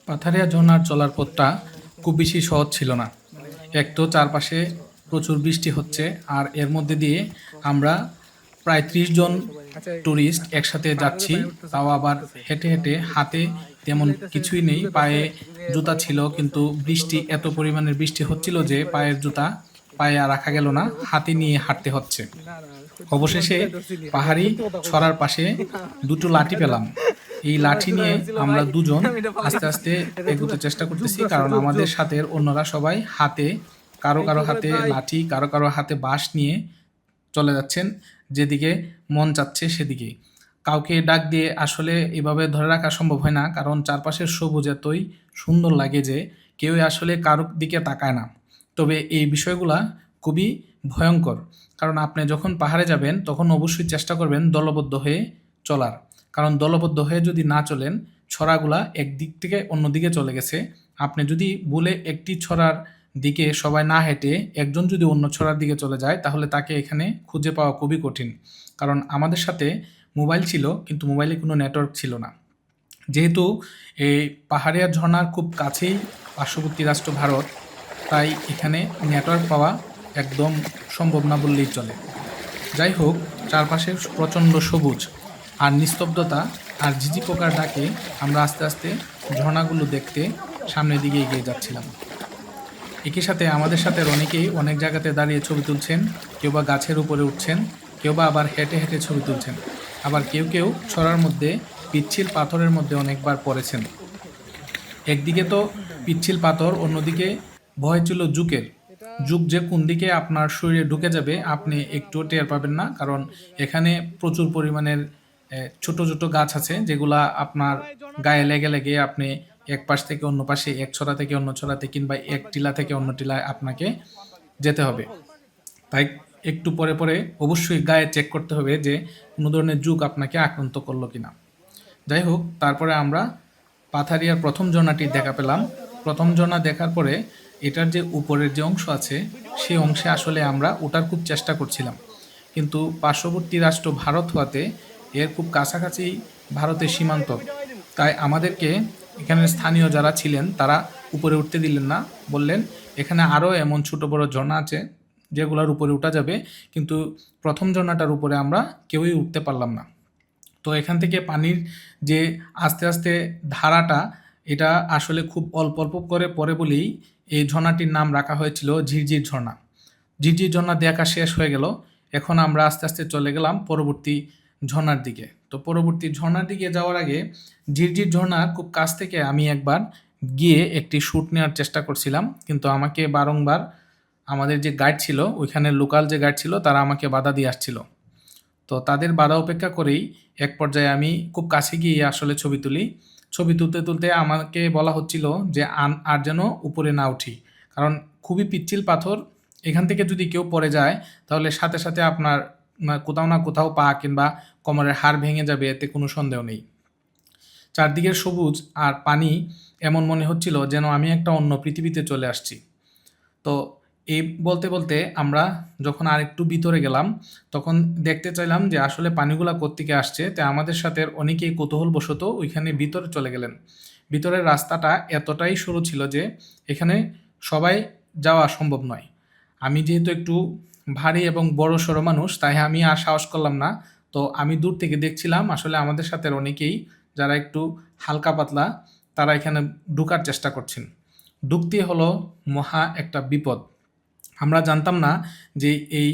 পাথারিয়া ঝর্ণার চলার পথটা খুব বেশি সহজ ছিল না। এক তো চারপাশে প্রচুর বৃষ্টি হচ্ছে, আর এর মধ্যে দিয়ে আমরা প্রায় ৩০ জন ট্যুরিস্ট একসাথে যাচ্ছি। তাও আবার হেঁটে হেঁটে, হাতে তেমন কিছুই নেই, পায়ে জুতা ছিল, কিন্তু বৃষ্টি এত পরিমাণের বৃষ্টি হচ্ছিল যে পায়ের জুতা পায়ে আর রাখা গেল না, হাতে নিয়ে হাঁটতে হচ্ছে। অবশেষে পাহাড়ি ছড়ার পাশে দুটো লাঠি পেলাম। এই লাঠি নিয়ে আমরা দুজন আস্তে আস্তে এগোতে চেষ্টা করতেছি, কারণ আমাদের সাথে অন্যরা সবাই হাতে, কারো কারো হাতে লাঠি, কারো কারো হাতে বাঁশ নিয়ে চলে যাচ্ছেন যেদিকে মন চাচ্ছে সেদিকে। কাউকে ডাক দিয়ে আসলে এভাবে ধরে রাখা সম্ভব হয় না, কারণ চারপাশের সবুজ এতই সুন্দর লাগে যে কেউই আসলে কারোর দিকে তাকায় না। তবে এই বিষয়গুলা খুবই ভয়ঙ্কর, কারণ আপনি যখন পাহাড়ে যাবেন তখন অবশ্যই চেষ্টা করবেন দলবদ্ধ হয়ে চলার। কারণ দলবদ্ধ হয়ে যদি না চলেন, ছড়াগুলা একদিক থেকে অন্যদিকে চলে গেছে। আপনি যদি ভুলে একটি ছড়ার দিকে সবাই না হেঁটে একজন যদি অন্য ছড়ার দিকে চলে যায়, তাহলে তাকে এখানে খুঁজে পাওয়া খুবই কঠিন। কারণ আমাদের সাথে মোবাইল ছিল, কিন্তু মোবাইলে কোনো নেটওয়ার্ক ছিল না। যেহেতু এই পাহাড়িয়া ঝর্ণার খুব কাছেই পার্শ্ববর্তী রাষ্ট্র ভারত, তাই এখানে নেটওয়ার্ক পাওয়া একদম সম্ভব না বললেই চলে। যাই হোক, চারপাশে প্রচণ্ড সবুজ আর নিস্তব্ধতা আর ঝিঝি পোকার ডাকে আমরা আস্তে আস্তে ঝর্ণাগুলো দেখতে সামনের দিকে এগিয়ে যাচ্ছিলাম। একই সাথে আমাদের সাথে অনেকেই অনেক জায়গাতে দাঁড়িয়ে ছবি তুলছেন, কেউ বা গাছের উপরে উঠছেন, কেউ বা আবার হেঁটে হেঁটে ছবি তুলছেন, আবার কেউ কেউ ছড়ার মধ্যে পিচ্ছিল পাথরের মধ্যে অনেকবার পড়েছেন। একদিকে তো পিচ্ছিল পাথর, অন্যদিকে ভয় ছিল জুকের। জুক যে কোন দিকে আপনার শরীরে ঢুকে যাবে আপনি একটুও টের পাবেন না, কারণ এখানে প্রচুর পরিমাণের ছোট ছোট গাছ আছে, যেগুলা আপনার গায়ে লেগে লেগে আপনি এক পাশ থেকে অন্য পাশে, এক ছড়া থেকে অন্য ছড়াতে, কিংবা এক টিলা থেকে অন্য টিলায় আপনাকে যেতে হবে। তাই একটু পরে পরে অবশ্যই গায়ে চেক করতে হবে যে কোনো ধরনের জুক আপনাকে আক্রান্ত করলো কিনা। যাই হোক, তারপরে আমরা পাথারিয়ার প্রথম ঝর্ণাটি দেখা পেলাম। প্রথম ঝর্ণা দেখার পরে এটার যে উপরের যে অংশ আছে, সেই অংশে আসলে আমরা ওঠার খুব চেষ্টা করছিলাম, কিন্তু পার্শ্ববর্তী রাষ্ট্র ভারত হওয়াতে এর খুব কাছাকাছি ভারতের সীমান্ত, তাই আমাদেরকে এখানের স্থানীয় যারা ছিলেন তারা উপরে উঠতে দিলেন না। বললেন এখানে আরও এমন ছোট বড় ঝর্ণা আছে যেগুলোর উপরে উঠা যাবে, কিন্তু প্রথম ঝর্ণাটার উপরে আমরা কেউই উঠতে পারলাম না। তো এখান থেকে পানির যে আস্তে আস্তে ধারাটা, এটা আসলে খুব অল্প অল্প করে পড়ে বলেই এই ঝর্ণাটির নাম রাখা হয়েছিল ঝিরঝির ঝর্ণা। ঝিরঝির ঝর্ণা দেখা শেষ হয়ে গেল, এখন আমরা আস্তে আস্তে চলে গেলাম পরবর্তী ঝর্ণার দিকে। তো পরবর্তী ঝর্ণার দিকে যাওয়ার আগে ঝিরঝির ঝর্ণার খুব কাছ থেকে আমি একবার গিয়ে একটি শ্যুট নেওয়ার চেষ্টা করছিলাম, কিন্তু আমাকে বারংবার আমাদের যে গাইড ছিল, ওইখানে লোকাল যে গাইড ছিল, তারা আমাকে বাধা দিয়ে আসছিল। তো তাদের বাধা উপেক্ষা করেই এক পর্যায়ে আমি খুব কাছে গিয়ে আসলে ছবি তুলি। ছবি তুলতে তুলতে আমাকে বলা হচ্ছিল যে আর যেন উপরে না উঠি, কারণ খুবই পিচ্ছিল পাথর, এখান থেকে যদি কেউ পড়ে যায় তাহলে সাথে সাথে আপনার কোথাও না কোথাও পা কিংবা কোমরের হাড় ভেঙে যাবে, এতে কোনো সন্দেহ নেই। চারদিকের সবুজ আর পানি, এমন মনে হচ্ছিল যেন আমি একটা অন্য পৃথিবীতে চলে আসছি। তো এই বলতে বলতে আমরা যখন আরেকটু ভিতরে গেলাম, তখন দেখতে চাইলাম যে আসলে পানিগুলা কোত্থেকে আসছে। তাই আমাদের সাথে অনেকেই কৌতূহলবশত ওইখানে ভিতরে চলে গেলেন। ভিতরের রাস্তাটা এতটাই সরু ছিল যে এখানে সবাই যাওয়া সম্ভব নয়। আমি যেহেতু একটু ভারী এবং বড়সড় মানুষ, তাই আমি আর সাহস করলাম না। তো আমি দূর থেকে দেখছিলাম আসলে আমাদের সাথে অনেকেই যারা একটু হালকা পাতলা, তারা এখানে ঢোকার চেষ্টা করছেন। ঢুকতে হলো মহা একটা বিপদ। আমরা জানতাম না যে এই